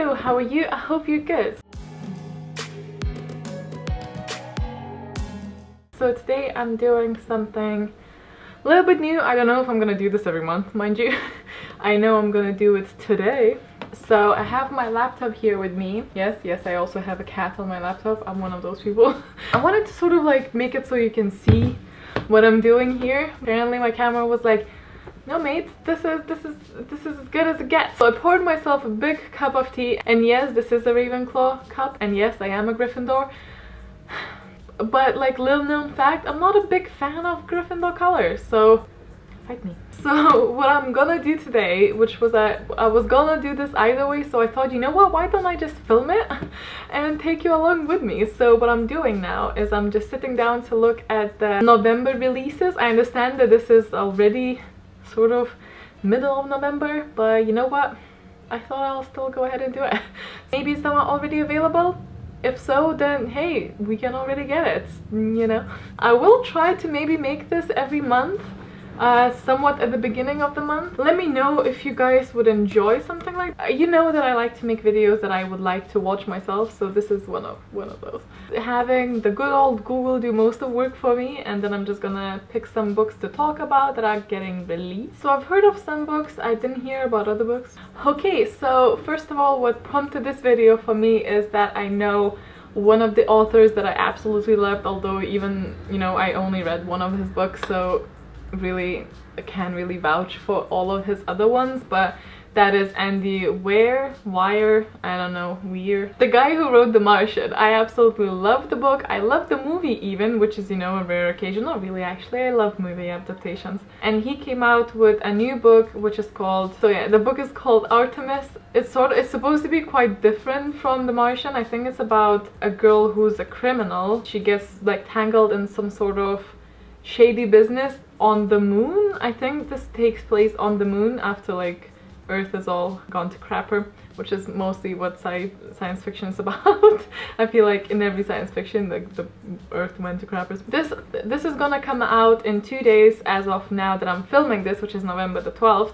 Hello, how are you? I hope you're good. So today I'm doing something a little bit new. I don't know if I'm gonna do this every month, mind you. I know I'm gonna do it today. So I have my laptop here with me. Yes, I also have a cat on my laptop. I'm one of those people. I wanted to sort of like make it so you can see what I'm doing here. Apparently my camera was like, no mate, this is as good as it gets. So I poured myself a big cup of tea, and yes, this is a Ravenclaw cup, and yes, I am a Gryffindor. But like, little known fact, I'm not a big fan of Gryffindor colors, so fight me. So what I'm gonna do today, which was I was gonna do this either way, so I thought, you know what, why don't I just film it and take you along with me. So what I'm doing now is I'm just sitting down to look at the November releases. I understand that this is already sort of middle of November, but you know what, I thought I'll still go ahead and do it. Maybe some are already available. If so, then hey, we can already get it, you know. I will try to maybe make this every month, somewhat at the beginning of the month. Let me know if you guys would enjoy something like that. You know that I like to make videos that I would like to watch myself, so this is one of those. Having the good old Google do most of the work for me, and then I'm just gonna pick some books to talk about that are getting released. So I've heard of some books, I didn't hear about other books. Okay, so first of all, what prompted this video for me is that I know one of the authors that I absolutely loved, although even, you know, I only read one of his books, so really I can't really vouch for all of his other ones, but that is Andy Weir, I don't know, Weir. The guy who wrote The Martian. I absolutely love the book. I love the movie even, which is, you know, a rare occasion. Not really, actually, I love movie adaptations. And he came out with a new book which is called, so yeah, the book is called Artemis. It's supposed to be quite different from The Martian. I think it's about a girl who's a criminal. She gets like tangled in some sort of shady business on the moon. I think this takes place on the moon after like Earth is all gone to crapper, which is mostly what science fiction is about. I feel like in every science fiction the Earth went to crappers. This is gonna come out in 2 days as of now that I'm filming this, which is November the 12th,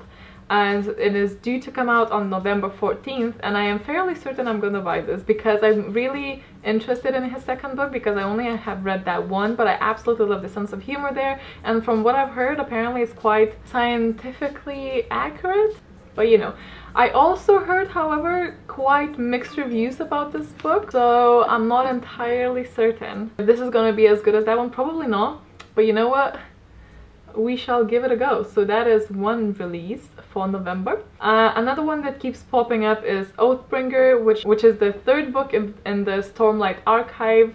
and it is due to come out on November 14th, and I am fairly certain I'm gonna buy this because I'm really interested in his second book, because I only have read that one, but I absolutely love the sense of humor there, and from what I've heard, apparently it's quite scientifically accurate. But you know, I also heard, however, quite mixed reviews about this book, so I'm not entirely certain if this is gonna be as good as that one. Probably not, but you know what, we shall give it a go. So that is one release for November. Another one that keeps popping up is Oathbringer, which is the third book in the Stormlight Archive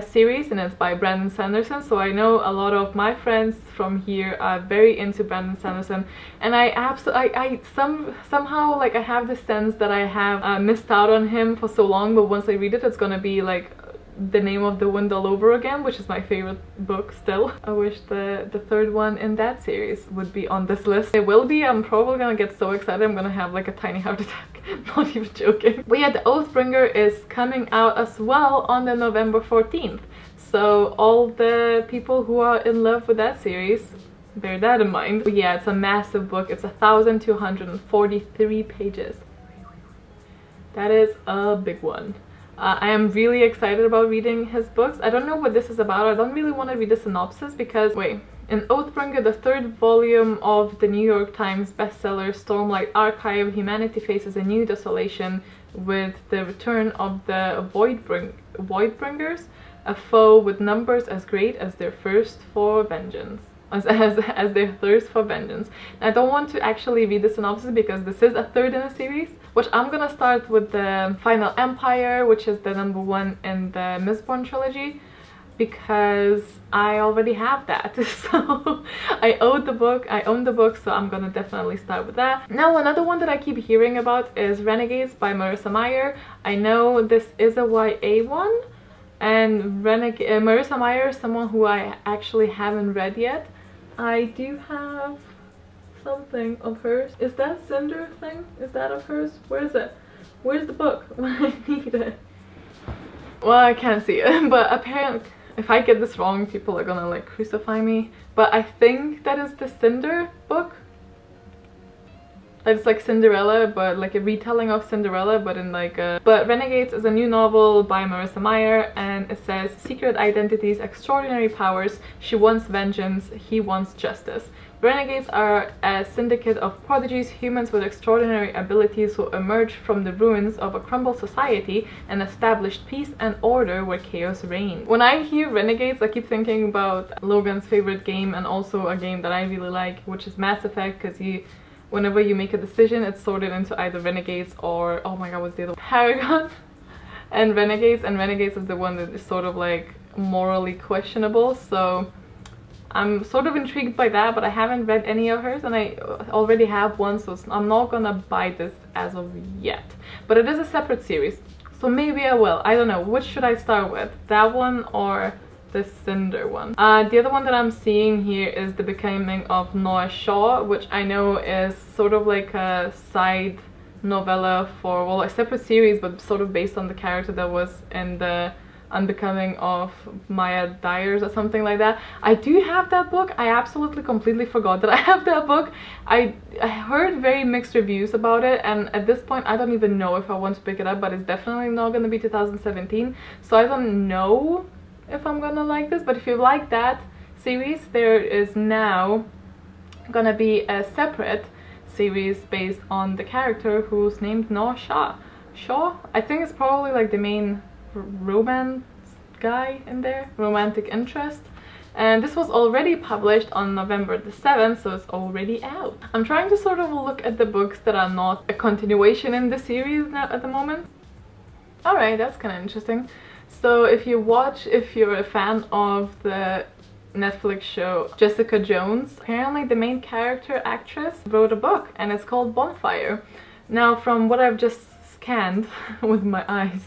series, and it's by Brandon Sanderson. So I know a lot of my friends from here are very into Brandon Sanderson, and I somehow like I have the sense that I have missed out on him for so long, but once I read it, it's gonna be like The Name of the Wind all over again, which is my favorite book still. I wish the third one in that series would be on this list. It will be. I'm probably gonna get so excited I'm gonna have like a tiny heart attack. Not even joking. But yeah, the Oathbringer is coming out as well on the November 14th. So all the people who are in love with that series, bear that in mind. But yeah, it's a massive book. It's 1,243 pages. That is a big one. I am really excited about reading his books. I don't know what this is about. I don't really want to read the synopsis because, wait, in Oathbringer, the third volume of the New York Times bestseller Stormlight Archive, humanity faces a new desolation with the return of the Voidbringers, a foe with numbers as great as their thirst for vengeance. As their thirst for vengeance. I don't want to actually read the synopsis because this is a third in a series, which I'm gonna start with the Final Empire, which is the #1 in the Mistborn trilogy, because I already have that. So I own the book, so I'm gonna definitely start with that. Now another one that I keep hearing about is Renegades by Marissa Meyer. I know this is a YA one, and Marissa Meyer is someone who I actually haven't read yet. I do have something of hers. Is that Cinder thing? Is that of hers? Where is it? Where's the book when I need it? Well, I can't see it, but apparently, if I get this wrong, people are gonna like crucify me. But I think that is the Cinder book. It's like Cinderella, but like a retelling of Cinderella, but in like a... But Renegades is a new novel by Marissa Meyer, and it says secret identities, extraordinary powers. She wants vengeance, he wants justice. Renegades are a syndicate of prodigies, humans with extraordinary abilities who emerge from the ruins of a crumbled society and established peace and order where chaos reigns. When I hear Renegades, I keep thinking about Logan's favorite game, and also a game that I really like, which is Mass Effect, because whenever you make a decision, it's sorted into either Renegades or, oh my god, what's the other one? Paragon and Renegades is the one that is sort of like morally questionable, so I'm sort of intrigued by that, but I haven't read any of hers, and I already have one, so I'm not gonna buy this as of yet. But it is a separate series, so maybe I will. I don't know. Which should I start with? That one or the Cinder one? The other one that I'm seeing here is The Becoming of Noah Shaw, which I know is sort of like a side novella for, well, a separate series, but sort of based on the character that was in the Unbecoming of Maya Dyers or something like that. I do have that book. I absolutely completely forgot that I have that book. I heard very mixed reviews about it, and at this point I don't even know if I want to pick it up, but it's definitely not going to be 2017, so I don't know if I'm gonna like this. But if you like that series, there is now gonna be a separate series based on the character who's named Noah Shaw. I think it's probably like the main romance guy in there, romantic interest, and this was already published on November the 7th, so it's already out. I'm trying to sort of look at the books that are not a continuation in the series now at the moment. Alright, that's kind of interesting. So if you're a fan of the Netflix show Jessica Jones, apparently the main character actress wrote a book, and it's called Bonfire. Now, from what I've just scanned with my eyes,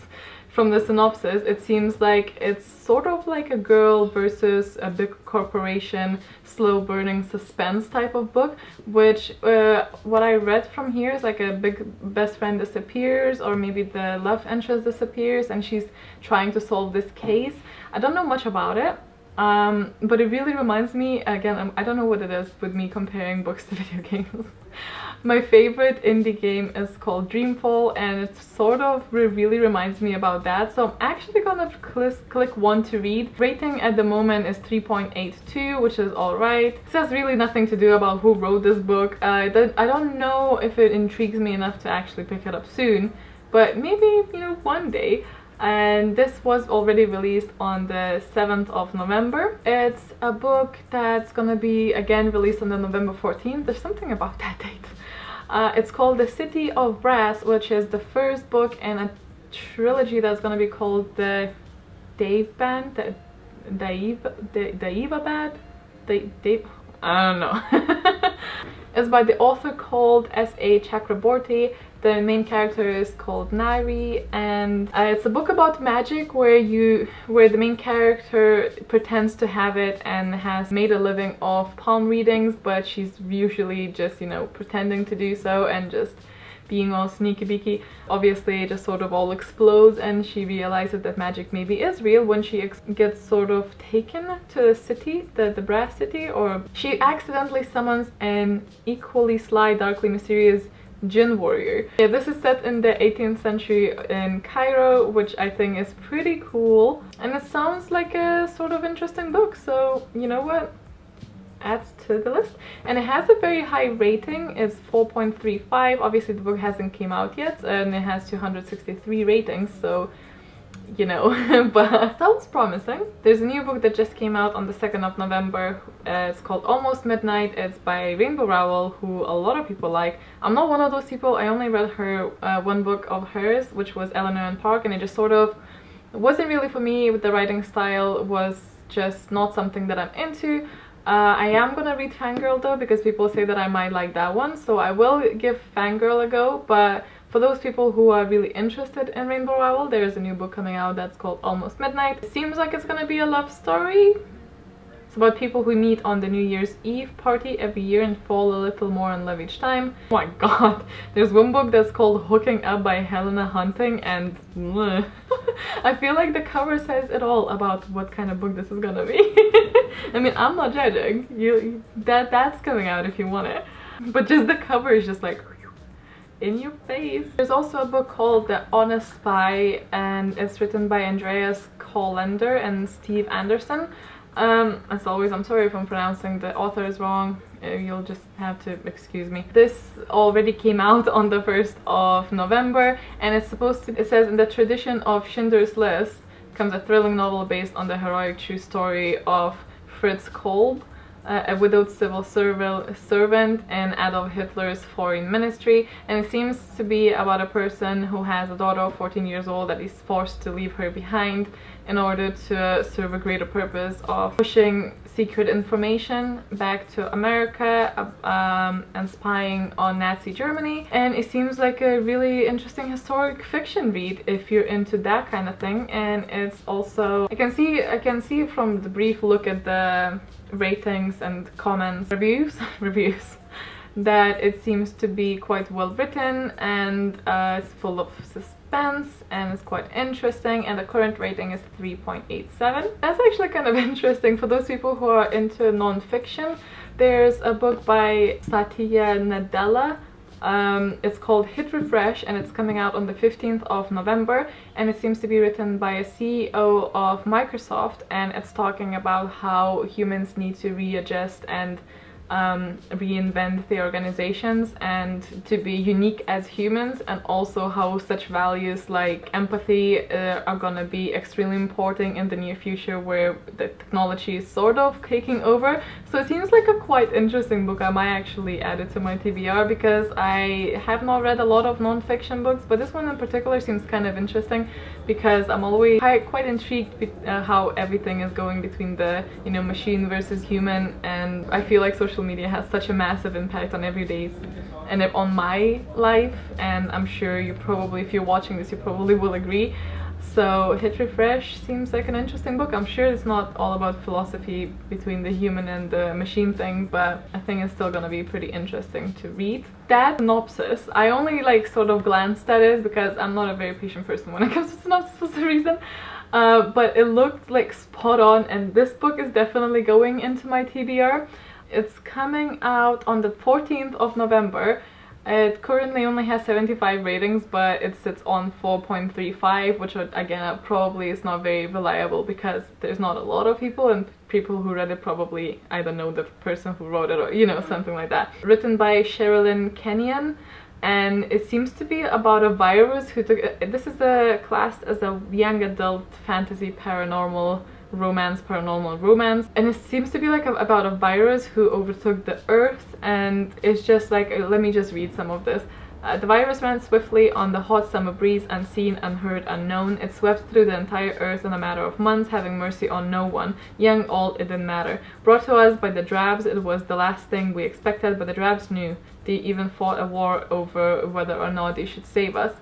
from the synopsis, it seems like it's sort of like a girl versus a big corporation, slow burning suspense type of book, which what I read from here is like a big best friend disappears, or maybe the love interest disappears, and she's trying to solve this case. I don't know much about it, but it really reminds me, again, I don't know what it is with me comparing books to video games. My favorite indie game is called Dreamfall, and it sort of really reminds me about that, so I'm actually gonna click one to read. Rating at the moment is 3.82, which is alright. It has really nothing to do about who wrote this book. I don't know if it intrigues me enough to actually pick it up soon, but maybe, you know, one day. And this was already released on the 7th of November. It's a book that's gonna be again released on the November 14th. There's something about that date. It's called The City of Brass, which is the first book in a trilogy that's gonna be called the Dave Band, Daiva Band? I don't know. It's by the author called S.A. Chakraborty. The main character is called Nairi, and it's a book about magic where the main character pretends to have it and has made a living off palm readings, but she's usually just, you know, pretending to do so and just being all sneaky beaky. Obviously it just sort of all explodes, and she realizes that magic maybe is real when she gets sort of taken to the city, the Brass City, or she accidentally summons an equally sly, darkly mysterious Jinn warrior. Yeah, this is set in the 18th century in Cairo, which I think is pretty cool, and it sounds like a sort of interesting book, so you know what, adds to the list. And it has a very high rating. It's 4.35. obviously the book hasn't came out yet, and it has 263 ratings, so you know, but sounds promising. There's a new book that just came out on the 2nd of November. It's called Almost Midnight. It's by Rainbow Rowell, who a lot of people like. I'm not one of those people. I only read her one book of hers, which was Eleanor and Park, and it just sort of wasn't really for me. With the writing style was just not something that I'm into. I am gonna read Fangirl though, because people say that I might like that one, so I will give Fangirl a go. But for those people who are really interested in Rainbow Rowell, there is a new book coming out that's called Almost Midnight. It seems like it's gonna be a love story. It's about people who meet on the New Year's Eve party every year and fall a little more in love each time. Oh my god, there's one book that's called Hooking Up by Helena Hunting, and I feel like the cover says it all about what kind of book this is gonna be. I mean, I'm not judging. That's coming out if you want it, but just the cover is just like in your face. There's also a book called The Honest Spy, and it's written by Andreas Kollender and Steve Anderson. As always, I'm sorry if I'm pronouncing the authors wrong. You'll just have to excuse me. This already came out on the 1st of November, and it's supposed to, it says, in the tradition of Schindler's List comes a thrilling novel based on the heroic true story of Fritz Kolb, a widowed civil servant in Adolf Hitler's foreign ministry, and it seems to be about a person who has a daughter of 14 years old that is forced to leave her behind in order to serve a greater purpose of pushing secret information back to America and spying on Nazi Germany. And it seems like a really interesting historic fiction read if you're into that kind of thing. And it's also, I can see from the brief look at the ratings and comments, reviews that it seems to be quite well written, and it's full of suspense, and it's quite interesting, and the current rating is 3.87. That's actually kind of interesting for those people who are into non-fiction. There's a book by Satya Nadella. It's called Hit Refresh, and it's coming out on the 15th of November, and it seems to be written by a CEO of Microsoft, and it's talking about how humans need to readjust and reinvent the organizations and to be unique as humans, and also how such values like empathy are gonna be extremely important in the near future where the technology is sort of taking over. So it seems like a quite interesting book. I might actually add it to my TBR because I have not read a lot of non-fiction books, but this one in particular seems kind of interesting because I'm always quite intrigued with how everything is going between the, you know, machine versus human, and I feel like social media has such a massive impact on everyday's and on my life, and I'm sure you probably, if you're watching this, you probably will agree. So Hit Refresh seems like an interesting book. I'm sure it's not all about philosophy between the human and the machine thing, but I think it's still gonna be pretty interesting to read. That synopsis, I only like sort of glanced at it because I'm not a very patient person when it comes to synopsis for some reason. But it looked like spot on, and this book is definitely going into my TBR. It's coming out on the 14th of November. It currently only has 75 ratings, but it sits on 4.35, which again probably is not very reliable because there's not a lot of people, and people who read it probably either know the person who wrote it or, you know, something like that. Written by Sherilyn Kenyon, and it seems to be about a virus who took, this is classed as a young adult fantasy paranormal romance, and it seems to be like about a virus who overtook the earth, and it's just like, let me just read some of this. The virus ran swiftly on the hot summer breeze, unseen, unheard, unknown. It swept through the entire earth in a matter of months, having mercy on no one. Young, old, it didn't matter. Brought to us by the Drabs, it was the last thing we expected, but the Drabs knew. They even fought a war over whether or not they should save us.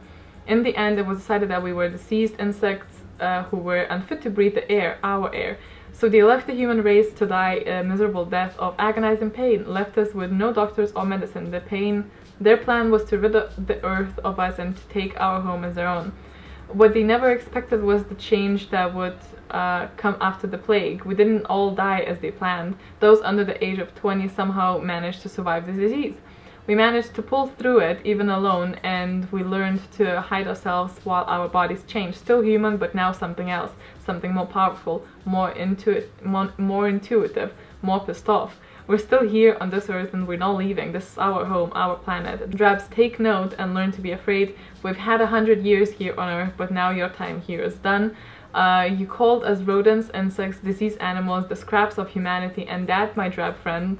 In the end, it was decided that we were diseased insects who were unfit to breathe the air, our air. So they left the human race to die a miserable death of agonizing pain, left us with no doctors or medicine. Their plan was to rid the earth of us and to take our home as their own. What they never expected was the change that would come after the plague. We didn't all die as they planned. Those under the age of 20 somehow managed to survive the disease. We managed to pull through it, even alone, and we learned to hide ourselves while our bodies changed. Still human, but now something else, something more powerful, more intuitive, more pissed off. We're still here on this earth and we're not leaving. This is our home, our planet. Drabs, take note and learn to be afraid. We've had 100 years here on earth, but now your time here is done. You called us rodents, insects, diseased animals, the scraps of humanity, and that, my drab friend,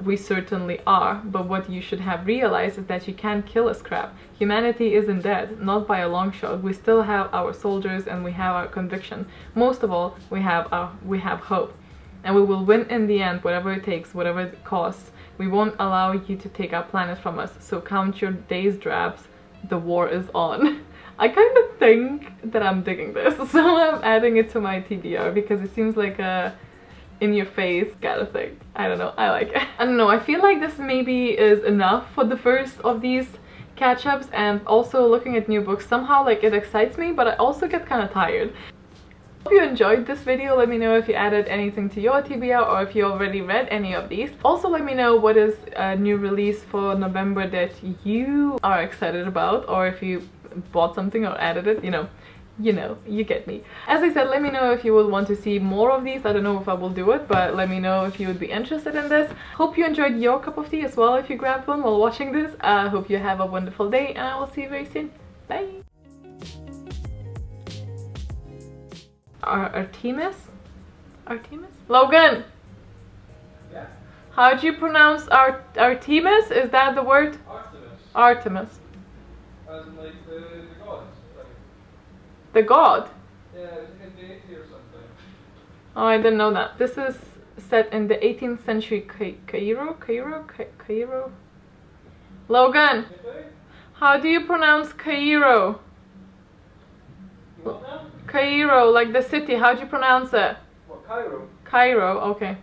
we certainly are, but what you should have realized is that you can't kill a scrap. Humanity isn't dead, not by a long shot. We still have our soldiers and we have our conviction. Most of all, we have hope. And we will win in the end, whatever it takes, whatever it costs. We won't allow you to take our planet from us, so count your days, Drabs. The war is on. I kind of think that I'm digging this, so I'm adding it to my TBR because it seems like a in-your-face kind of thing. I don't know, I like it. I don't know, I feel like this maybe is enough for the first of these catch-ups, and also looking at new books, somehow like it excites me, but I also get kind of tired. Hope you enjoyed this video. Let me know if you added anything to your TBR or if you already read any of these. Also let me know what is a new release for November that you are excited about, or if you bought something or added it, you get me. As I said, let me know if you would want to see more of these. I don't know if I will do it, but let me know if you would be interested in this. Hope you enjoyed your cup of tea as well if you grabbed one while watching this. I hope you have a wonderful day, and I will see you very soon. Bye! Artemis? Artemis? Logan! Yeah? How do you pronounce Artemis? Is that the word? Artemis. Artemis. As in like the gods. Like, The god? yeah, it's like a deity or something. Oh, I didn't know that. This is set in the 18th century Cairo? Logan! Shipping? How do you pronounce Cairo? You want that? Cairo, like the city. How do you pronounce it? What, Cairo? Cairo, okay.